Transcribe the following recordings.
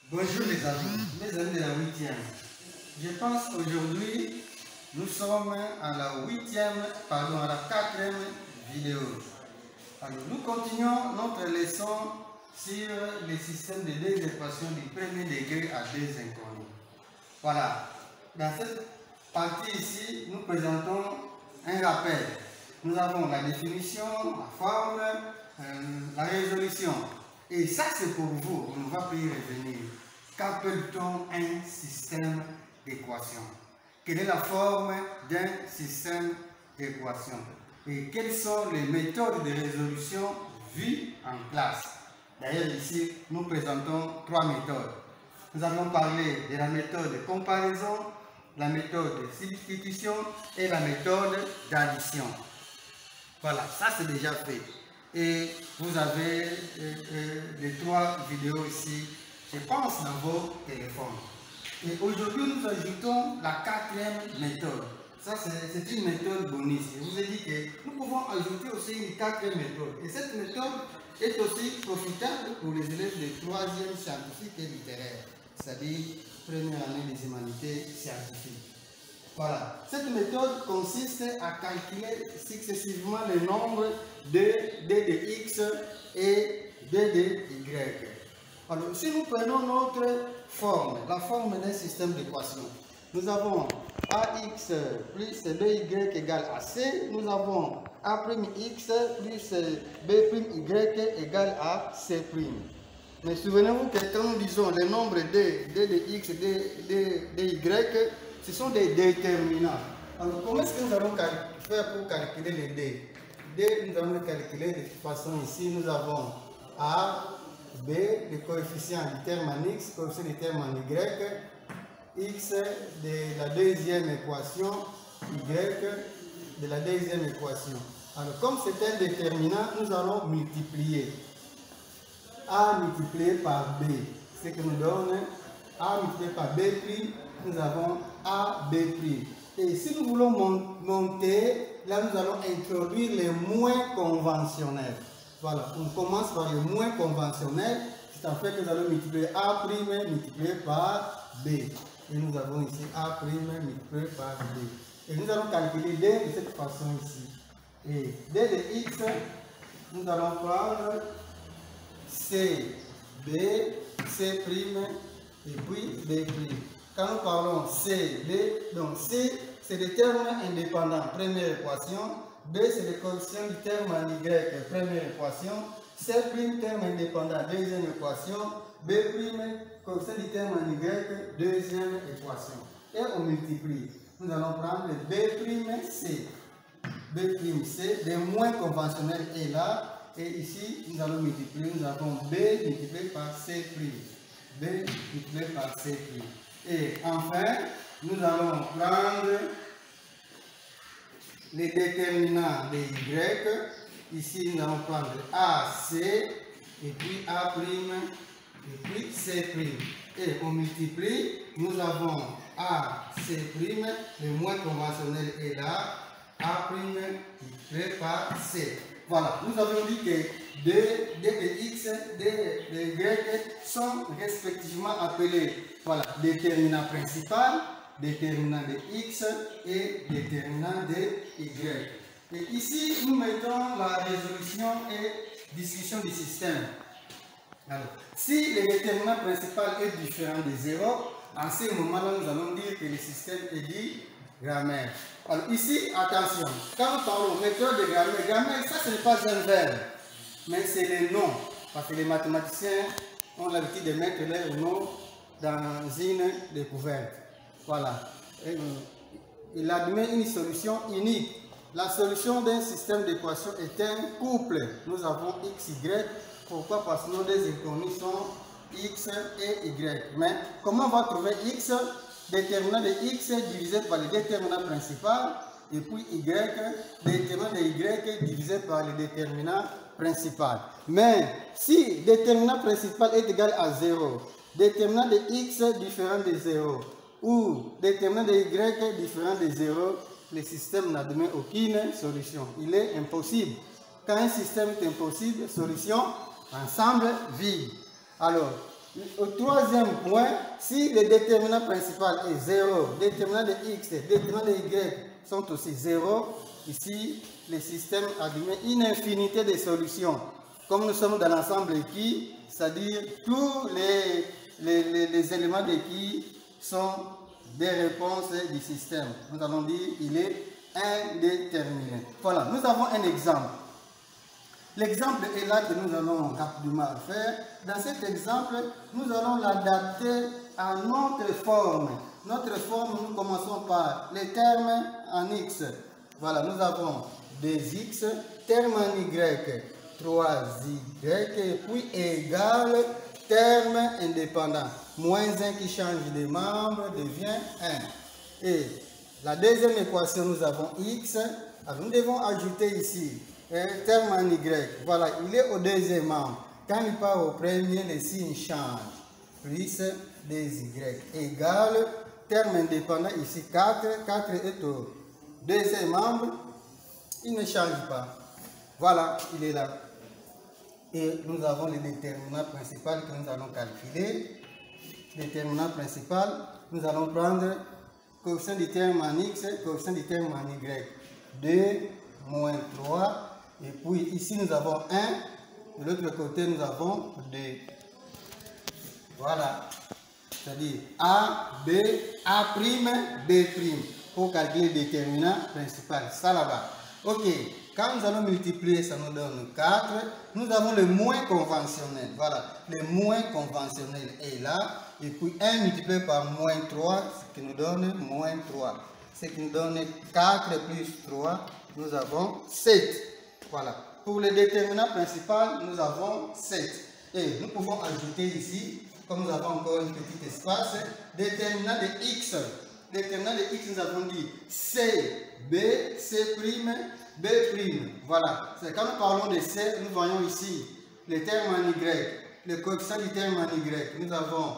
Bonjour les amis de la 8e. Je pense aujourd'hui nous sommes à la 4e vidéo. Alors nous continuons notre leçon sur les systèmes de deux équations du premier degré à deux inconnus. Voilà, dans cette partie ici, nous présentons un rappel. Nous avons la définition, la forme, la résolution. Et ça c'est pour vous, on ne va pas y revenir. Qu'appelle-t-on un système d'équation? Quelle est la forme d'un système d'équation? Et quelles sont les méthodes de résolution vues en classe? D'ailleurs ici, nous présentons trois méthodes. Nous allons parler de la méthode de comparaison, la méthode de substitution et la méthode d'addition. Voilà, ça c'est déjà fait. Et vous avez les trois vidéos ici, je pense, dans vos téléphones. Et aujourd'hui, nous ajoutons la quatrième méthode. Ça, c'est une méthode bonus. Je vous ai dit que nous pouvons ajouter aussi une quatrième méthode. Et cette méthode est aussi profitable pour les élèves de troisième scientifique et littéraire, c'est-à-dire première année des humanités scientifiques. Voilà. Cette méthode consiste à calculer successivement le nombre de d de x et d de y. Alors, si nous prenons notre forme, la forme d'un système d'équation, nous avons ax plus by égale à c, nous avons a'x plus b'y égale à c'. Mais souvenez-vous que quand nous disons les nombres d de x et d de y, ce sont des déterminants. Alors, comment est-ce que nous allons faire pour calculer les d? D, nous allons le calculer de toute façon ici. Nous avons a, b, le coefficient du terme en x, coefficient du terme en y, x de la deuxième équation, y de la deuxième équation. Alors, comme c'est un déterminant, nous allons multiplier a multiplié par b, ce qui nous donne a multiplié par b', nous avons a, b'. Et si nous voulons monter, là nous allons introduire les moins conventionnels. Voilà, on commence par les moins conventionnels, c'est en fait que nous allons multiplier a' multiplié par b. Et nous avons ici a' multiplié par b. Et nous allons calculer d de cette façon ici. Et d de x, nous allons prendre c, b, c', et puis b'. Quand nous parlons c, b, donc c, c'est le terme indépendant, première équation. B, c'est le coefficient du terme en y, première équation. C', terme indépendant, deuxième équation. B', coefficient du terme en y, deuxième équation. Et on multiplie. Nous allons prendre le B', C, le moins conventionnel est là. Et ici, nous allons multiplier. Nous avons B multiplié par C'. B multiplié par C'. Et enfin, nous allons prendre les déterminants de y. Ici, nous allons prendre AC, et puis A', et puis C'. Et on multiplie, nous avons AC', le moins conventionnel est là, A' multiplié par C. Voilà, nous avons dit que d de x, d de y sont respectivement appelés, voilà, déterminant principal, déterminant de x et déterminant de y. Et ici, nous mettons la résolution et discussion du système. Alors, si le déterminant principal est différent de 0, en ce moment-là, nous allons dire que le système est dit grammaire. Alors ici, attention, quand nous parlons méthode de grammaire, ça ce n'est pas un verbe, mais c'est les noms. Parce que les mathématiciens ont l'habitude de mettre leurs noms dans une découverte. Voilà. Il admet une solution unique. La solution d'un système d'équation est un couple. Nous avons x, y. Pourquoi? Parce que nos deux inconnus sont x et y. Mais comment on va trouver x? Déterminant de x divisé par le déterminant principal, et puis y, déterminant de y divisé par le déterminant principal. Mais si déterminant principal est égal à 0, déterminant de x différent de 0, ou déterminant de y différent de 0, le système n'admet aucune solution. Il est impossible. Quand un système est impossible, solution, ensemble vide. Alors, Au troisième point, si le déterminant principal est 0, déterminant de x, déterminant de y sont aussi 0, ici, le système admet une infinité de solutions. Comme nous sommes dans l'ensemble qui, c'est-à-dire tous les éléments de qui sont des réponses du système. Nous allons dire qu'il est indéterminé. Voilà, nous avons un exemple. L'exemple est là que nous allons rapidement faire. Dans cet exemple, nous allons l'adapter à notre forme. Notre forme, nous commençons par les termes en x. Voilà, nous avons 2x, terme en y, 3y, et puis égal, terme indépendant. Moins 1 qui change de membre devient 1. Et la deuxième équation, nous avons x. Alors, nous devons ajouter ici un terme en y. Voilà, il est au deuxième membre. Quand il part au premier, le signe change. Plus 2y égale, terme indépendant ici 4. 4 est au deuxième membre. Il ne change pas. Voilà, il est là. Et nous avons le déterminant principal que nous allons calculer. Déterminant principal, nous allons prendre coefficient du terme en x, coefficient du terme en y. 2 moins 3. Et puis ici nous avons 1. De l'autre côté nous avons 2. Voilà. C'est-à-dire A, B, A', B'. Pour calculer le déterminant principal. Ça là-bas. Ok. Quand nous allons multiplier, ça nous donne 4. Nous avons le moins conventionnel. Voilà. Le moins conventionnel est là. Et puis 1 multiplié par moins 3, ce qui nous donne moins 3. Ce qui nous donne 4 plus 3, nous avons 7. Voilà. Pour le déterminant principal, nous avons 7. Et nous pouvons ajouter ici, comme nous avons encore un petit espace, déterminant de x. Déterminant de x, nous avons dit C, B, C', B'. Voilà. C'est quand nous parlons de C, nous voyons ici le terme en y, le coefficient du terme en y. Nous avons,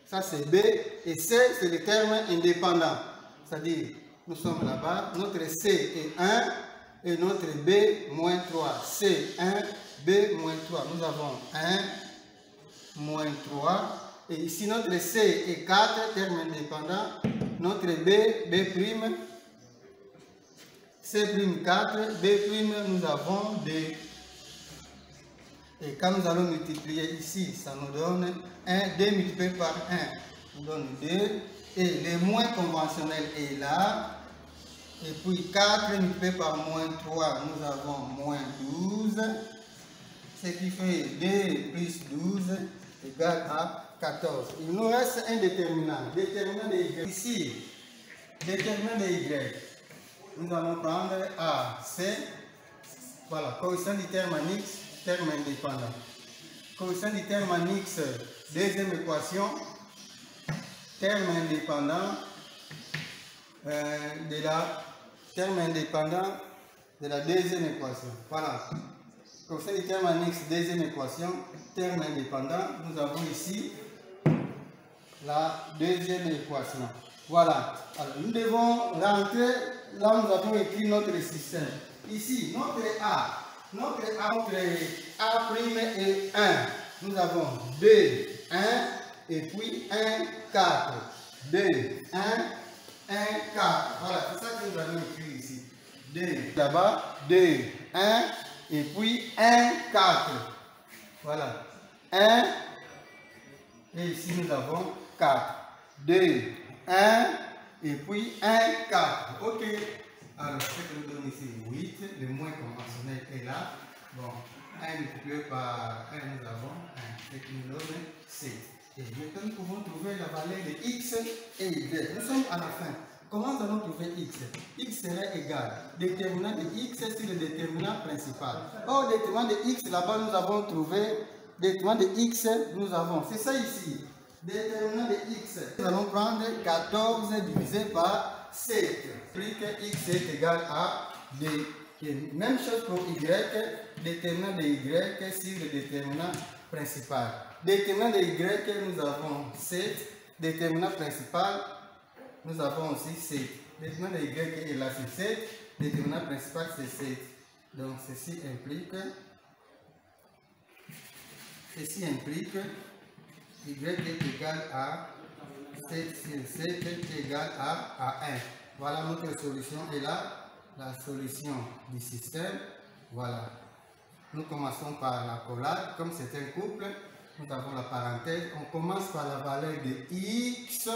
ça c'est B, et C, c'est le terme indépendant. C'est-à-dire, nous sommes là-bas, notre C est 1, et notre B, moins 3. C, 1, B, moins 3. Nous avons 1, moins 3. Et ici, notre C est 4, terme indépendant. Notre B, B', C', 4, B', nous avons 2. Et quand nous allons multiplier ici, ça nous donne 1, 2 multiplié par 1, nous donne 2. Et le moins conventionnel est là. Et puis 4 multiplié par moins 3, nous avons moins 12. Ce qui fait 2 plus 12 égale à 14. Il nous reste un déterminant. Déterminant de y. Ici, déterminant de y. Nous allons prendre A, C. Voilà, coefficient du terme en x, terme indépendant. Coefficient du terme en x, deuxième équation. Terme indépendant de la terme indépendant de la deuxième équation. Voilà. Coefficient du terme en x, deuxième équation, terme indépendant. Nous avons ici la deuxième équation. Voilà. Alors, nous devons rentrer là où nous avons écrit notre système. Ici, notre A est 1. Nous avons 2, 1, et puis 1, 4. 2, 1, 1, 4. Voilà, c'est ça que nous avons écrit ici. 2, là-bas, 2, 1, et puis 1, 4. Voilà. 1, et ici nous avons 4. 2, 1, et puis 1, 4. Ok. Alors, ce que nous donne ici, 8. Le moins conventionnel est là. Bon, 1 multiplié par 1, nous avons 1. Ce qui nous donne 7. Et maintenant, nous pouvons trouver la valeur de x et y. Nous sommes à la fin. Comment nous allons trouver x? X serait égal. Déterminant de x, c'est le déterminant principal. Or, déterminant de x, là-bas, nous avons trouvé. Déterminant de x, nous avons. C'est ça ici. Déterminant de x. Nous allons prendre 14 divisé par 7. Plus que x est égal à 2. Même chose pour y. Déterminant de y sur le déterminant principal. Déterminant de y, nous avons 7. Déterminant principal, nous avons aussi 7. Déterminant de y est là, c'est 7. Déterminant principal, c'est 7. Donc, ceci implique Ceci implique y est égal à 7 sur 7 est égal à 1. Voilà notre solution et là, la solution du système. Voilà. Nous commençons par l'accolade. Comme c'est un couple, nous avons la parenthèse. On commence par la valeur de x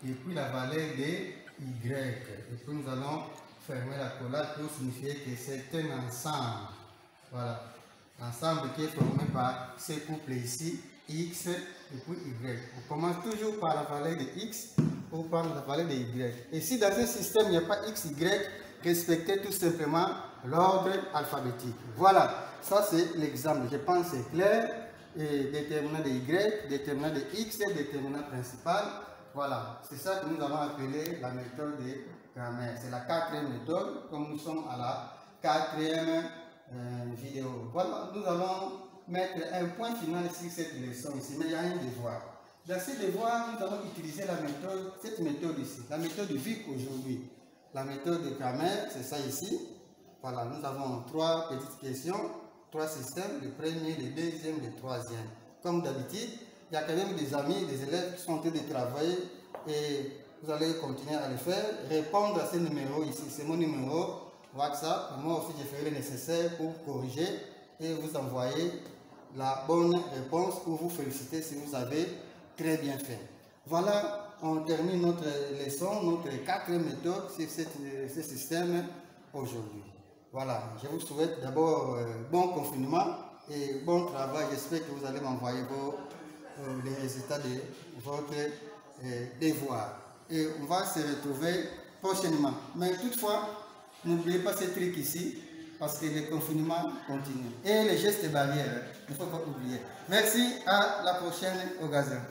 et puis la valeur de y. Et puis nous allons fermer l'accolade pour signifier que c'est un ensemble. Voilà. L'ensemble qui est formé par ce couple ici, x et puis y. On commence toujours par la valeur de x ou par la valeur de y. Et si dans un système il n'y a pas x, y, respectez tout simplement l'ordre alphabétique. Voilà, ça c'est l'exemple. Je pense que c'est clair. Et déterminant de y, déterminant de x, déterminant principal. Voilà, c'est ça que nous avons appelé la méthode de grammaire. C'est la quatrième méthode, comme nous sommes à la quatrième vidéo. Voilà, nous allons mettre un point final sur cette leçon ici, mais il y a un devoir. Dans ce devoir, nous allons utiliser la méthode, cette méthode ici, la méthode de vie aujourd'hui. La méthode de grammaire, c'est ça ici. Voilà, nous avons 3 petites questions, 3 systèmes, le premier, le deuxième, le troisième. Comme d'habitude, il y a quand même des amis, des élèves qui sont en train de travailler et vous allez continuer à le faire. Répondre à ce numéro ici, c'est mon numéro WhatsApp. Moi aussi, je ferai le nécessaire pour corriger et vous envoyer la bonne réponse pour vous féliciter si vous avez très bien fait. Voilà, on termine notre leçon, notre quatrième méthode sur ce système aujourd'hui. Voilà, je vous souhaite d'abord bon confinement et bon travail. J'espère que vous allez m'envoyer les résultats de votre devoir. Et on va se retrouver prochainement. Mais toutefois, n'oubliez pas ces trucs ici, parce que le confinement continue. Et les gestes barrières, il ne faut pas oublier. Merci, à la prochaine occasion.